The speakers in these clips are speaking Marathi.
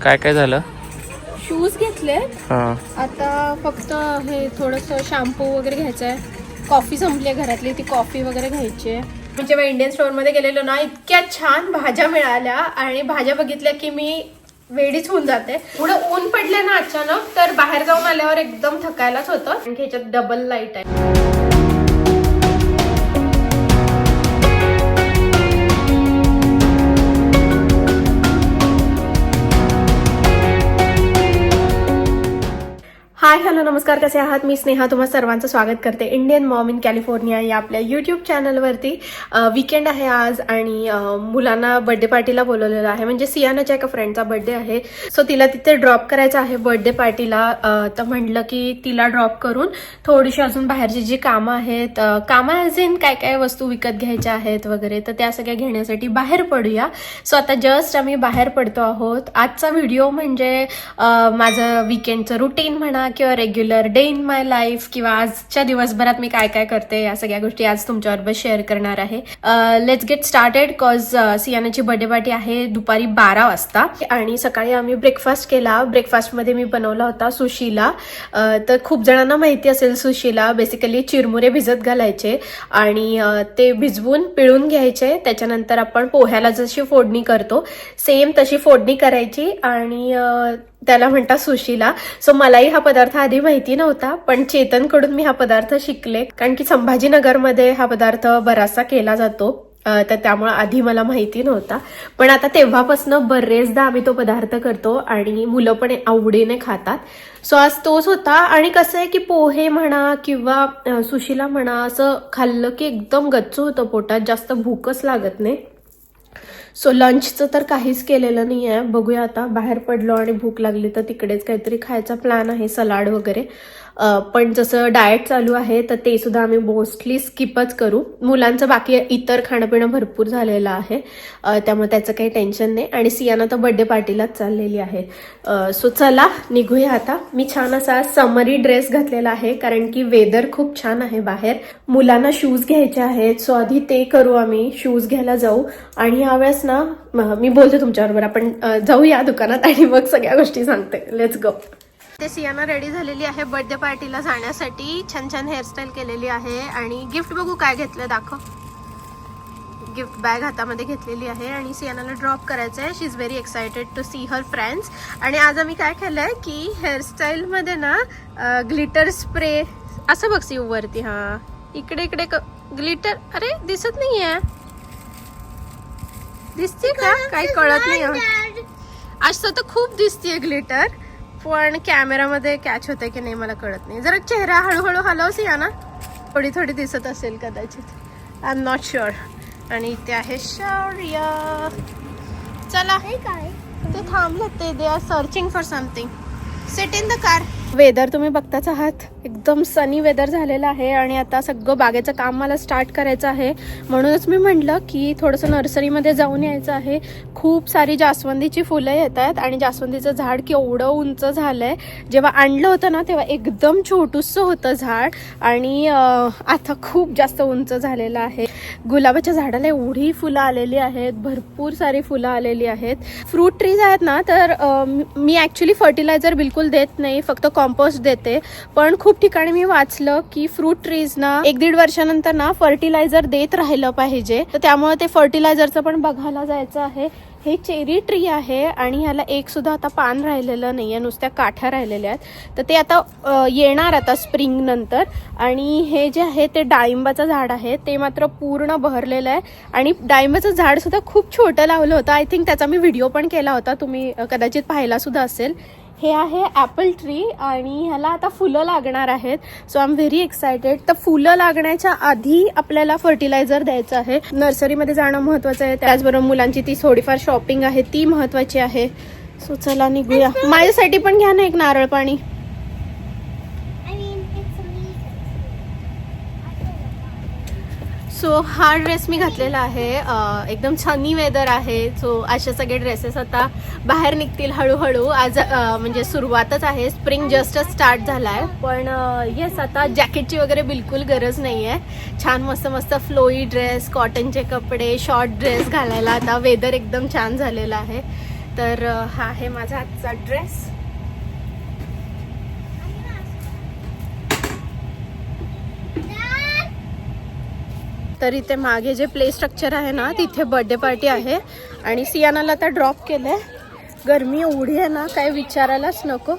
काय काय झालं? शूज घेतले, आता फक्त हे थोडंसं शॅम्पू वगैरे घ्यायचं आहे. कॉफी संपली आहे घरातली, ती कॉफी वगैरे घ्यायची आहे. म्हणजे जेव्हा इंडियन स्टोअरमध्ये गेलेलो ना, इतक्या छान भाज्या मिळाल्या आणि भाज्या बघितल्या की मी वेडीच होऊन जाते. पुढं ऊन पडले ना अचानक, तर बाहेर जाऊन आल्यावर एकदम थकायलाच होतं. आणि ह्याच्यात डबल लाईट आहे. हाय हॅलो नमस्कार, कसे आहात? मी स्नेहा तुम्हा सर्वांचं स्वागत करते इंडियन मॉम इन कॅलिफोर्निया या आपल्या यूट्यूब चॅनलवरती. वीकेंड आहे आज आणि मुलांना बर्थडे पार्टीला बोलवलेलं आहे. म्हणजे सियानाच्या एका फ्रेंडचा बर्थडे आहे, सो तिला तिथे ड्रॉप करायचं आहे बर्थडे पार्टीला. तर म्हटलं की तिला ड्रॉप करून थोडीशी अजून बाहेरची जी कामं आहेत, कामं ॲज इन काय काय वस्तू विकत घ्यायच्या आहेत वगैरे, तर त्या सगळ्या घेण्यासाठी बाहेर पडूया. सो आता जस्ट आम्ही बाहेर पडतो आहोत. आजचा व्हिडिओ म्हणजे माझं वीकेंडचं रुटीन म्हणा किंवा regular day in my life, किंवा आजच्या दिवसभरात मी काय काय करते या सगळ्या गोष्टी आज तुमच्याबरोबर शेअर करणार आहे. Let's get started. कॉज सियानाची बर्थडे पार्टी आहे दुपारी 12 वाजता आणि सकाळी आम्ही ब्रेकफास्ट केला. ब्रेकफास्टमध्ये मी बनवला होता सुशीला. तर खूप जणांना माहिती असेल सुशीला बेसिकली चिरमुरे भिजत घालायचे आणि ते भिजवून पिळून घ्यायचे. त्याच्यानंतर आपण पोह्याला जशी फोडणी करतो सेम तशी फोडणी करायची आणि त्याला म्हणतात सुशीला. सो मलाही हा पदार्थ आधी माहिती नव्हता, पण चेतनकडून मी हा पदार्थ शिकले, कारण की संभाजीनगरमध्ये हा पदार्थ बराचसा केला जातो. तर त्यामुळे आधी मला माहिती नव्हता, पण आता तेव्हापासून बरेचदा आम्ही तो पदार्थ करतो आणि मुलं पण आवडीने खातात. सो आज तोच होता. आणि कसं आहे की पोहे म्हणा किंवा सुशीला म्हणा असं खाल्लं की एकदम गच्च होतं पोटात, जास्त भूकच लागत नाही. सो लंचचं तर काहीच केलेलं नाही आहे. बघूया आता, बाहेर पडलो आणि भूक लागली तर तिकडेच काहीतरी खायचा प्लॅन आहे, सलाड वगैरे. पण जसं डाएट चालू आहे तर ते सुद्धा आम्ही मोस्टली स्किपच करू. मुलांचं बाकी इतर खाणंपिणं भरपूर झालेलं आहे, त्यामुळे त्याचं काही टेन्शन नाही. आणि सियाना तर बर्थडे पार्टीलाच चाललेली आहे. सो चला निघूया आता. मी छान असा समरी ड्रेस घातलेला आहे, कारण की वेदर खूप छान आहे बाहेर. मुलांना शूज घ्यायचे आहेत, सो आधी ते करू. आम्ही शूज घ्यायला जाऊ आणि यावेळेस ना मी बोलते तुमच्याबरोबर. आपण जाऊया दुकानात आणि मग सगळ्या गोष्टी सांगते. Let's go. ते सियाना रेडी झालेली आहे बर्थडे पार्टीला जाण्यासाठी. छान छान हेअरस्टाईल केलेली आहे आणि गिफ्ट बघू काय घेतलं, दाखव. गिफ्ट बॅग हातामध्ये घेतलेली आहे आणि सियानाला ड्रॉप करायचं आहे. She is very excited to see her friends. आणि आज आम्ही काय केलंय की हेअरस्टाईलमध्ये ना ग्लिटर स्प्रे, असं बघ सिव वरती, हा इकडे इकडे ग्लिटर. अरे दिसत नाहीये, दिसते का? काही कळत नाही. असं तर खूप दिसतीये ग्लिटर, पण कॅमेरामध्ये कॅच होते की नाही मला कळत नाही. जरा चेहरा हळूहळू हलवसी या ना, थोडी थोडी दिसत असेल कदाचित, आय एम नॉट शुअर. आणि इथे आहे शौर्य. चला काय ते थांबलेत, ते they are searching for something. Sit in the car. Weather तुम्ही बघताच आहात, एकदम सनी वेदर झालेलं आहे आणि आता सगळं बागेचं काम मला स्टार्ट करायचं आहे. म्हणूनच मी म्हटलं की थोडंसं नर्सरीमध्ये जाऊन यायचं आहे. खूप सारी जास्वंदीची फुलं येत आहेत आणि जास्वंदीचं झाड केवढं उंच झालंय. जेव्हा आणलं होतं ना तेव्हा एकदम छोटूसं होतं झाड आणि आता खूप जास्त उंच झालेलं आहे. गुलाबाच्या झाडाला एवढी फुलं आलेली आहेत, भरपूर सारी फुलं आलेली आहेत. फ्रूट ट्रीज आहेत ना, तर मी ॲक्च्युली फर्टिलायझर बिलकुल देत नाही, फक्त कॉम्पोस्ट देते. पण खूप ठिकाणी मी वाचलं की फ्रूट ट्रीज ना 1-1.5 वर्षानंतर ना फर्टिलायझर देत राहिलं पाहिजे. तर त्यामुळे ते फर्टिलायझरचं पण बघायला जायचं आहे. हे चेरी ट्री आहे आणि ह्याला एक सुद्धा आता पान राहिलेलं नाहीये, नुसत्या काठ्या राहिलेल्या आहेत. तर ते आता येणार आता स्प्रिंग नंतर. आणि हे जे आहे ते डाळिंबाचं झाड आहे, ते मात्र पूर्ण बहरलेलं आहे. आणि डाळिंबाचं झाड सुद्धा खूप छोटं लावलं होतं. आय थिंक त्याचा मी व्हिडिओ पण केला होता, तुम्ही कदाचित पाहिला सुद्धा असेल. हे आहे ॲपल ट्री आणि ह्याला आता फुलं लागणार आहेत. So I am very excited. तर फुलं लागण्याच्या आधी आपल्याला फर्टिलायझर द्यायचं आहे. नर्सरीमध्ये जाणं महत्त्वाचं आहे, त्याचबरोबर मुलांची ती थोडीफार शॉपिंग आहे ती महत्त्वाची आहे. सो चला निघूया. माझ्यासाठी पण घ्या ना एक नारळ पाणी. सो हा ड्रेस मी घातलेला आहे, एकदम छानी वेदर आहे. सो असे सगळे ड्रेसेस आता बाहेर निघतील हळूहळू. आज म्हणजे सुरुवातच आहे, स्प्रिंग जस्ट स्टार्ट झाला आहे. पण येस, आता जॅकेटची वगैरे बिलकुल गरज नाही आहे. छान मस्त मस्त फ्लोई ड्रेस, कॉटनचे कपडे, शॉर्ट ड्रेस घालायला आता वेदर एकदम छान झालेलं आहे. तर हा आहे माझा आजचा ड्रेस. तर इथे मागे जे प्ले स्ट्रक्चर आहे ना तिथे बर्थडे पार्टी आहे आणि सियानाला आता ड्रॉप केलंय. गरमी एवढी आहे ना काय विचारायलाच नको.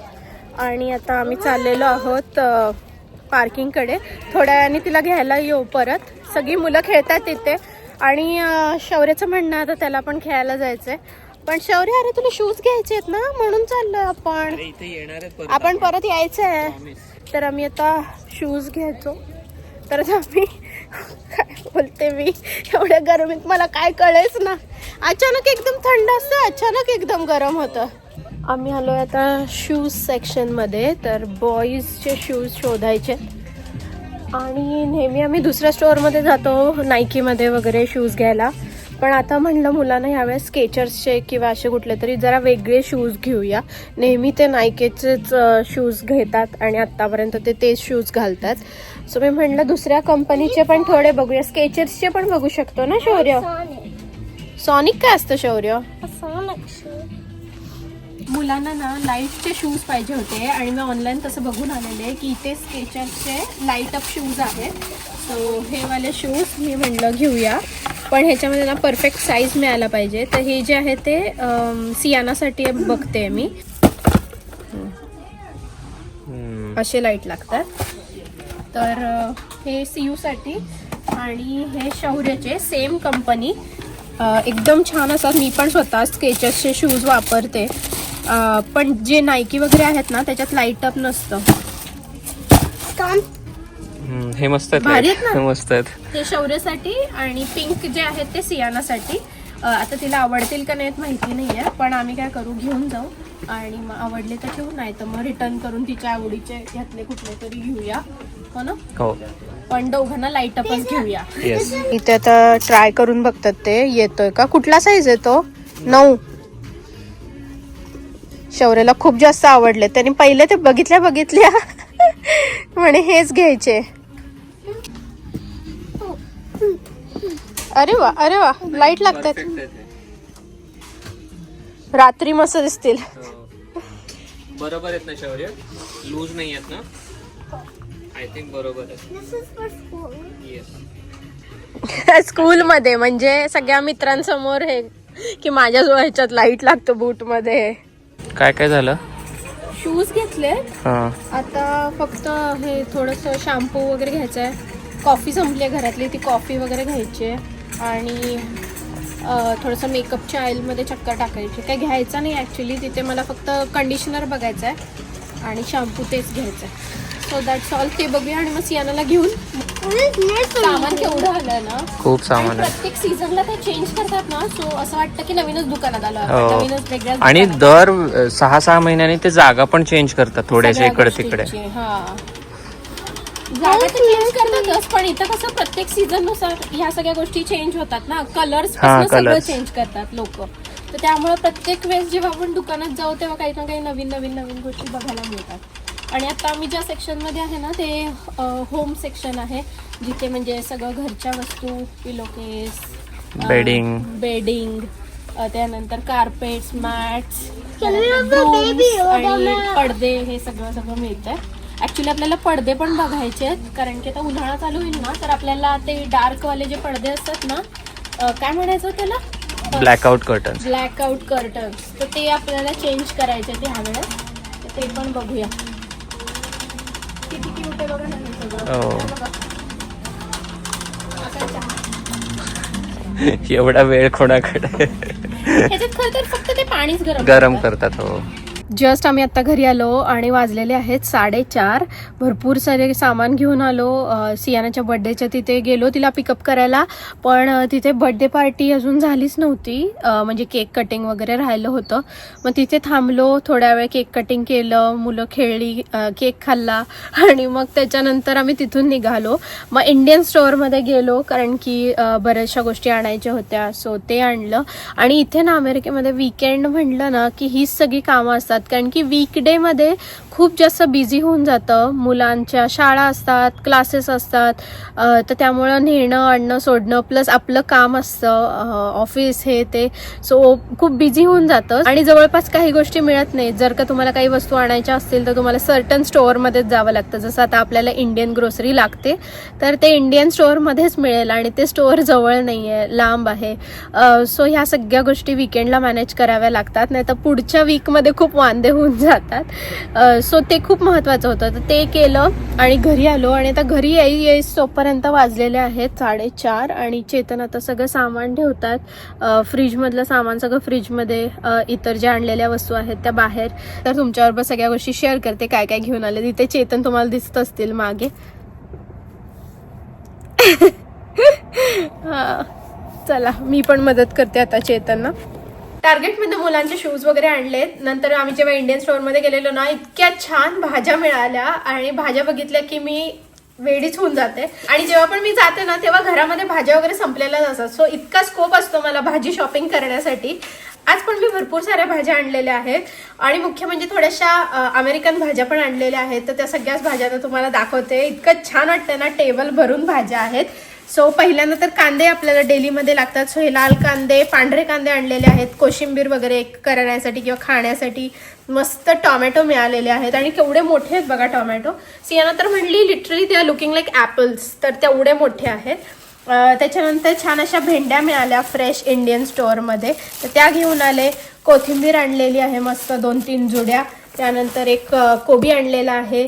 आणि आता आम्ही चाललेलो आहोत पार्किंगकडे. थोड्या वेळाने तिला घ्यायला येऊ परत. सगळी मुलं खेळतात तिथे आणि शौर्याचं म्हणणं आता त्याला पण खेळायला जायचंय. पण शौर्य अरे तुला शूज घ्यायचे आहेत ना म्हणून चाललोय आपण परत यायचं आहे. तर आम्ही आता शूज घ्यायचो. तर आम्ही काय बोलते मी एवढ्या गरमीत मला काय कळेच ना. अचानक एकदम थंड असतं, अचानक एकदम गरम होतं. आम्ही आलोय आता शूज सेक्शनमध्ये. तर बॉईजचे शूज शोधायचे आणि नेहमी आम्ही दुसऱ्या स्टोअरमध्ये जातो नायकीमध्ये वगैरे शूज घ्यायला. पण आता म्हणलं मुलांना ह्यावेळेस स्केचर्सचे किंवा असे कुठले तरी जरा वेगळे शूज घेऊया. नेहमी ते नायकीचेच शूज घेतात आणि आत्तापर्यंत ते तेच शूज घालतात. सो मी म्हणलं दुसऱ्या कंपनीचे पण थोडे बघूया. स्केचर्सचे पण बघू शकतो ना शौर्य. सॉनिक काय असतं शौर्य? मुलांना ना लाईटचे शूज पाहिजे होते आणि मी ऑनलाईन तसं बघून आलेले की इथे स्केचर्सचे लाईट अप शूज आहेत. सो हे वाले शूज मी म्हणलं घेऊया. पण ह्याच्यामध्ये ना परफेक्ट साईज मिळायला पाहिजे. तर हे जे आहे ते सियानासाठी बघते मी. असे लाईट लागतात. तर हे सीयूसाठी आणि हे शौर्याचे सेम कंपनी एकदम छान असतात. मी पण स्वतः स्केचर्सचे शूज वापरते. पण जे नायकी वगैरे आहेत ना त्याच्यात लाईट अप नसतं. हे मस्त आहेत, भारी आहेत ना, मस्त आहेत. हे शौर्यासाठी आणि पिंक जे आहेत ते सियानासाठी. आता तिला आवडतील का नाहीत माहिती नाहीये. पण आम्ही काय करू घेऊन जाऊ आणि मग आवडले तर ठेवू, नाही तर मग रिटर्न करून तिच्या आवडीचे घातले कुठले तरी घेऊया. हो ना. हो. पण दोघांना लाईट अपच घेऊया. येस. इथे आता ट्राय करून बघतात ते येतोय का. कुठला साईज येतो? 9. शौर्याला खूप जास्त आवडले. त्याने पहिले ते बघितल्या म्हणे हेच घ्यायचे. अरे वा अरे वा लाईट लागतात. रात्री मस्त दिसतील. बरोबर आहेत ना शौर्य? लूज नाही आहेत ना? आय थिंक बरोबर आहे. येस. स्कूल मध्ये म्हणजे सगळ्या मित्रांसमोर हे की माझ्या ह्याच्यात लाईट लागतो बूट मध्ये. काय काय झालं? शूज घेतले. आता फक्त हे थोडस शॅम्पू वगैरे घ्यायचं आहे. कॉफी संपली आहे घरातली, ती कॉफी वगैरे घ्यायची आहे आणि थोडंसं मेकअपच्या ऑइलमध्ये चक्कर टाकायची. काय घ्यायचं नाही ॲक्च्युली तिथे. मला फक्त कंडिशनर बघायचं आहे आणि शॅम्पू तेच घ्यायचं आहे. So that's all. ते बघूया आणि मग सियानाला घेऊन. सामान केवढं आलं ना, खूप सामान आहे. प्रत्येक सीझनला ते चेंज करतात ना. सो असं वाटतं की नवीनच दुकानात आलं, नवीनच वेगळ्या. आणि दर 6-6 महिन्यांनी ते जागा पण चेंज करतात थोड्याशा इकडे तिकडे. जागा तर चेंज करतातच पण इथं कसं प्रत्येक सीझन नुसार ह्या सगळ्या गोष्टी चेंज होतात ना. कलर्स सगळं चेंज करतात लोक. तर त्यामुळे प्रत्येक वेळेस जेव्हा आपण दुकानात जाऊ तेव्हा काही ना काही नवीन नवीन नवीन गोष्टी बघायला मिळतात. आणि आता आम्ही ज्या सेक्शनमध्ये आहे ना ते होम सेक्शन आहे, जिथे म्हणजे सगळं घरच्या वस्तू, पिलोकेस, बेडिंग, त्यानंतर कार्पेट्स, मॅट्स आणि पडदे, हे सगळं मिळतंय. ऍक्च्युली आपल्याला पडदे पण बघायचे आहेत कारण की आता उन्हाळा चालू होईल ना. तर आपल्याला ते डार्क वाले जे पडदे असतात ना, काय म्हणायचं त्याला, ब्लॅकआउट कर्टन्स. तर ते आपल्याला चेंज करायचे ते ह्यावेळेस. तर ते पण बघूया. किती क्यूट आहे बघा ना. एवढा वेळ कोणाकडे. ह्याच्यात खरं तर फक्त ते पाणीच गरम करतात. हो. जस्ट आम्ही आता घरी आलो आणि वाजलेले आहेत 4:30. भरपूर सारे सामान घेऊन आलो. सियानाच्या बर्थडेच्या तिथे गेलो तिला पिकअप करायला. पण तिथे बर्थडे पार्टी अजून झालीच नव्हती. म्हणजे केक कटिंग वगैरे राहिलं होतं. मग तिथे थांबलो थोड्या वेळ, केक कटिंग केलं, मुलं खेळली, केक खाल्ला आणि मग त्याच्यानंतर आम्ही तिथून निघालो. मग इंडियन स्टोअरमध्ये गेलो कारण की बऱ्याचशा गोष्टी आणायच्या होत्या. सो ते आणलं. आणि इथे ना अमेरिकेमध्ये वीकेंड म्हणलं ना की हीच सगळी कामं असतात. असतात, कारण की वीकडे खूप जास्त बिझी होऊन जातं. मुलांच्या शाळा असतात, क्लासेस असतात, तर त्यामुळं नेणं आणणं सोडणं प्लस आपलं काम असतं, ऑफिस हे ते, सो खूप बिझी होऊन जातं आणि जवळपास काही गोष्टी मिळत नाहीत. जर का तुम्हाला काही वस्तू आणायच्या असतील तर तुम्हाला सर्टन स्टोअरमध्येच जावं लागतं. जसं आता आपल्याला इंडियन ग्रोसरी लागते तर ते इंडियन स्टोअरमध्येच मिळेल आणि ते स्टोअर जवळ नाही आहे, लांब आहे. सो ह्या सगळ्या गोष्टी वीकेंडला मॅनेज कराव्या लागतात, नाही तर पुढच्या वीकमध्ये खूप वांदे होऊन जातात. सो ते खूप महत्त्वाचं होतं. तर ते केलं आणि घरी आलो आणि आता घरी येईस तोपर्यंत वाजलेले आहेत 4:30 आणि चेतन आता सगळं सामान ठेवतात. फ्रीजमधलं सामान सगळं फ्रीजमध्ये, इतर ज्या आणलेल्या वस्तू आहेत त्या बाहेर. तर तुमच्याबरोबर सगळ्या गोष्टी शेअर करते, काय काय घेऊन आले. तिथे चेतन तुम्हाला दिसत असतील मागे. चला मी पण मदत करते आता चेतनना. टार्गेटमध्ये मुलांचे शूज वगैरे आणलेत. नंतर आम्ही जेव्हा इंडियन स्टोअरमध्ये गेलेलो ना, इतक्या छान भाज्या मिळाल्या आणि भाज्या बघितल्या की मी वेडीच होऊन जाते. आणि जेव्हा पण मी जाते ना तेव्हा घरामध्ये भाज्या वगैरे संपलेल्याच असतात. सो इतका स्कोप असतो मला भाजी शॉपिंग करण्यासाठी. आज पण मी भरपूर साऱ्या भाज्या आणलेल्या आहेत आणि मुख्य म्हणजे थोड्याशा अमेरिकन भाज्या पण आणलेल्या आहेत. तर त्या सगळ्याच भाज्या तुम्हाला दाखवते. इतकं छान वाटतं ना, टेबल भरून भाज्या आहेत. सो पहिल्यांदा तर कांदे आपल्याला डेलीमध्ये लागतात. सो हे लाल कांदे, पांढरे कांदे आणलेले आहेत, कोशिंबीर वगैरे करण्यासाठी किंवा खाण्यासाठी. मस्त टोमॅटो मिळालेले आहेत आणि केवढे मोठे आहेत बघा टोमॅटो. सियाना तर म्हणली literally they are looking like apples, तर तेवढे मोठे आहेत. त्याच्यानंतर छान अशा भेंड्या मिळाल्या फ्रेश इंडियन स्टोअरमध्ये, तर त्या घेऊन आले. कोथिंबीर आणलेली आहे मस्त 2-3 जुड्या. त्यानंतर एक कोबी आणलेला आहे.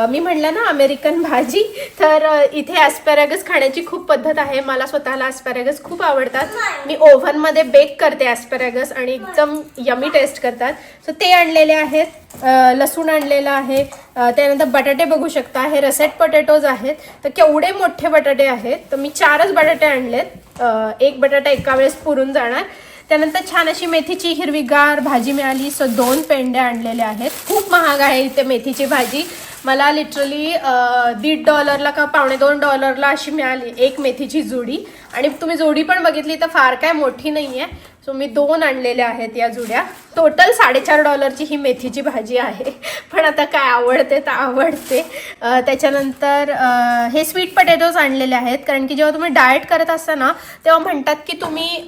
मी म्हणलं ना अमेरिकन भाजी, तर इथे ॲस्पॅरेगस खाण्याची खूप पद्धत आहे. मला स्वतःला ॲस्पॅरेगस खूप आवडतात. मी ओव्हनमध्ये बेक करते ॲस्पॅरेगस आणि एकदम यमी टेस्ट करतात. सो ते आणलेले आहेत. लसूण आणलेला आहे. त्यानंतर बटाटे बघू शकता, हे रसेट पोटॅटोज आहेत. तर केवढे मोठे बटाटे आहेत. तर मी 4च बटाटे आणलेत. एक बटाटा एका वेळेस पुरून जाणार. त्यानंतर छान अशी मेथीची हिरवीगार भाजी मिळाली. सो 2 पेंड्या आणलेल्या आहेत. खूप महाग आहे इथे मेथीची भाजी. मला लिटरली $1.50 का $1.25 अशी मिळाली एक मेथीची जुडी. आणि तुम्ही जोडी पण बघितली तर फार काय मोठी नाही आहे. सो मी 2 आणलेल्या आहेत या जुड्या. टोटल $4.50 ही मेथीची भाजी आहे. पण आता काय आवडते तर आवडते. त्याच्यानंतर हे स्वीट पोटॅटोज आणलेले आहेत, कारण की जेव्हा तुम्ही डाएट करत असता ना तेव्हा म्हणतात की तुम्ही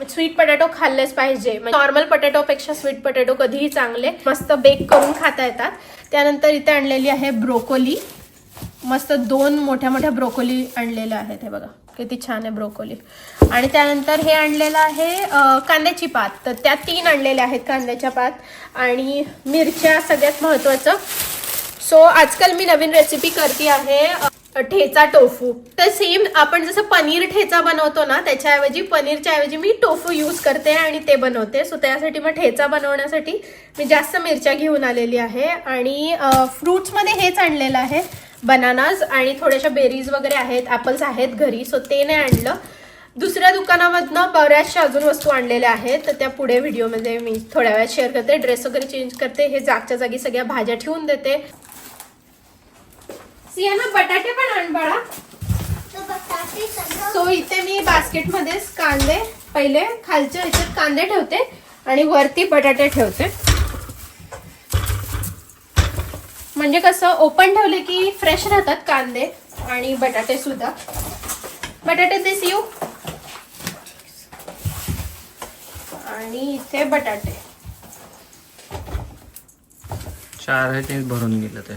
स्वीट पोटॅटो खाल्लेच पाहिजे. नॉर्मल पोटॅटोपेक्षा स्वीट पोटॅटो कधीही चांगले, मस्त बेक करून खाता येतात. त्यानंतर इथे आणलेली आहे ब्रोकोली. मस्त 2 मोठ्या मोठ्या ब्रोकोली आणलेल्या आहेत. हे बघा किती छान आहे ब्रोकोली. आणि त्यानंतर हे आणलेलं आहे कांद्याची पात. तर त्या 3 आणलेल्या आहेत कांद्याच्या पात. आणि मिरच्या सगळ्यात महत्त्वाचं. सो आजकाल मी नवीन रेसिपी करते आहे ठेचा टोफू. तर सेम आपण जसं पनीर ठेचा बनवतो ना, त्याच्याऐवजी पनीरच्या ऐवजी मी टोफू यूज करते आणि ते बनवते. सो त्यासाठी मग ठेचा बनवण्यासाठी मी जास्त मिरच्या घेऊन आलेली आहे. आणि फ्रूट्समध्ये हेच आणलेलं आहे, बनानाज आणि थोड्याशा बेरीज वगैरे आहेत, ॲपल्स आहेत घरी. सो ते नाही आणलं. दुसऱ्या दुकानामधनं बऱ्याचशा अजून वस्तू आणलेल्या आहेत, तर त्या पुढे व्हिडिओमध्ये मी थोड्या वेळात शेअर करते. ड्रेस वगैरे चेंज करते, हे जागच्या जागी सगळ्या भाज्या ठेवून देते. सियाना बटाटे पण आण बाळा. सो इथे मी बास्केटमध्येच कांदे, पहिले खालच्या ह्याच्यात कांदे ठेवते आणि वरती बटाटे ठेवते. म्हणजे कसं ओपन ठेवले की फ्रेश राहतात कांदे आणि बटाटे सुद्धा. बटाटे दिस यू. आणि इथे बटाटे 4 आहे ते भरून गेलं. ते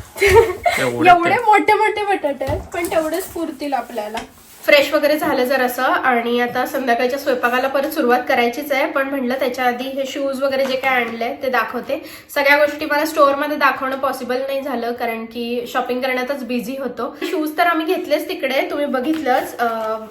एवढे मोठे मोठे बटाटे आहेत, पण तेवढेच पुरतील आपल्याला. फ्रेश वगैरे झालं जरासं आणि आता संध्याकाळच्या स्वयंपाकाला परत सुरुवात करायचीच आहे. पण म्हटलं त्याच्या आधी हे शूज वगैरे जे काय आणले ते दाखवते. सगळ्या गोष्टी मला स्टोअरमध्ये दाखवणं पॉसिबल नाही झालं, कारण की शॉपिंग करण्यातच बिझी होतो. शूज तर आम्ही घेतलेच तिकडे, तुम्ही बघितलंच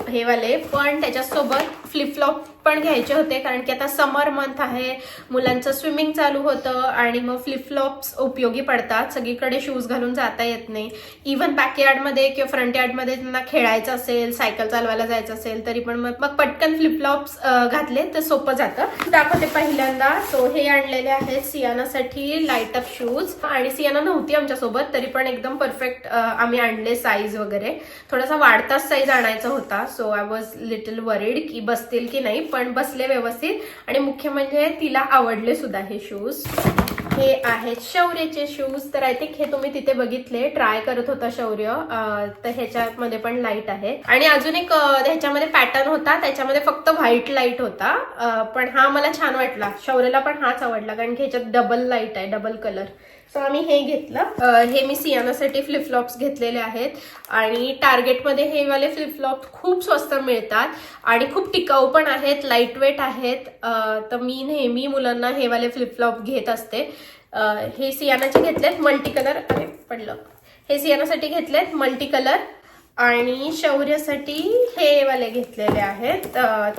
हे वाले. पण त्याच्यासोबत फ्लिपफ्लॉप पण घ्यायचे होते, कारण की आता समर मंथ आहे, मुलांचं स्विमिंग चालू होतं आणि मग फ्लिपफ्लॉप्स उपयोगी पडतात. सगळीकडे शूज घालून जाता येत नाही. इव्हन बॅकयार्डमध्ये किंवा फ्रंट यार्डमध्ये त्यांना खेळायचं असेल, सायकल चालवायला जायचं असेल तरी पण मग पटकन फ्लिपफ्लॉप्स घातले तर सोपं जातं. दाखवते पहिल्यांदा. सो हे आणलेले आहेत सियानासाठी लाईट अप शूज. आणि सियाना नव्हती आमच्यासोबत, तरी पण एकदम परफेक्ट आम्ही आणले. साईज वगैरे थोडासा वाढताच साईज आणायचा होता. So I was little worried की बसतील की नाही, पण बसले व्यवस्थित. आणि मुख्य म्हणजे तिला आवडले सुद्धा हे शूज. हे आहेत शौर्यचे शूज. तर आय थिंक हे तुम्ही तिथे बघितले, ट्राय करत होता शौर्य. तर ह्याच्यामध्ये पण लाईट आहे. आणि अजून एक ह्याच्यामध्ये पॅटर्न होता, त्याच्यामध्ये फक्त व्हाईट लाईट होता. पण हा मला छान वाटला, शौर्यला पण हाच आवडला, कारण की ह्याच्यात डबल लाईट आहे, डबल कलर. सो आम्ही हे घेतलं. हे मी सियानासाठी फ्लिपफ्लॉप्स घेतलेले आहेत. आणि टार्गेटमध्ये हे वाले फ्लिपफ्लॉप खूप स्वस्त मिळतात आणि खूप टिकाऊ पण आहेत, लाईट वेट आहेत. तर मी नेहमी मुलांना हे वाले फ्लिपफ्लॉप घेत असते. हे सियानाचे घेतलेत मल्टी कलर, अरे पडलं. हे सियानासाठी घेतलेत मल्टी कलर. आणि शौर्यासाठी हे वाले घेतलेले आहेत.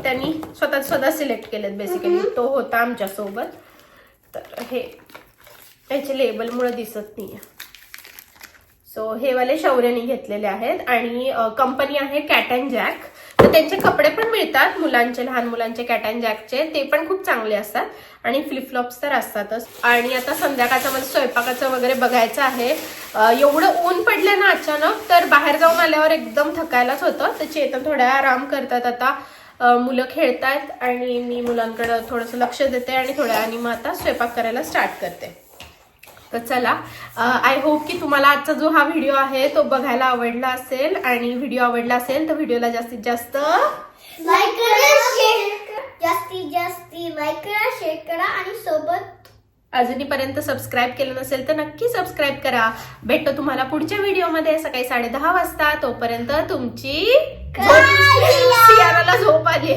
त्यांनी स्वतः सिलेक्ट केलेत बेसिकली, तो होता आमच्यासोबत. तर हे याचे लेबलमुळे दिसत नाहीये. सो हे वाले शौर्याने घेतलेले आहेत. आणि कंपनी आहे कॅट अँड जॅक. तर त्यांचे कपडे पण मिळतात मुलांचे, लहान मुलांचे कॅट अँड जॅकचे, ते पण खूप चांगले असतात. आणि फ्लिपफ्लॉप्स तर असतातच. आणि आता संध्याकाळचं मला स्वयंपाकाचं वगैरे बघायचं आहे. एवढं ऊन पडलं ना अचानक, तर बाहेर जाऊन आल्यावर एकदम थकायलाच होतं. तर चेतन थोड्या आराम करतात आता, मुलं खेळतात आणि मी मुलांकडे थोडंसं लक्ष देते आणि थोड्या आणि मग आता स्वयंपाक करायला स्टार्ट करते. तर चला, आय होप की तुम्हाला आजचा जो हा व्हिडिओ आहे तो बघायला आवडला असेल. आणि व्हिडिओ आवडला असेल तर व्हिडिओला जास्तीत जास्त लाईक करा, शेअर करा, जास्तीत जास्त लाईक करा, शेअर करा आणि सोबत अजूनपर्यंत सबस्क्राईब केलं नसेल तर नक्की सबस्क्राईब करा. भेटतो तुम्हाला पुढच्या व्हिडिओमध्ये सकाळी 10:30 वाजता. तोपर्यंत तुमची सियाराला झोप आली.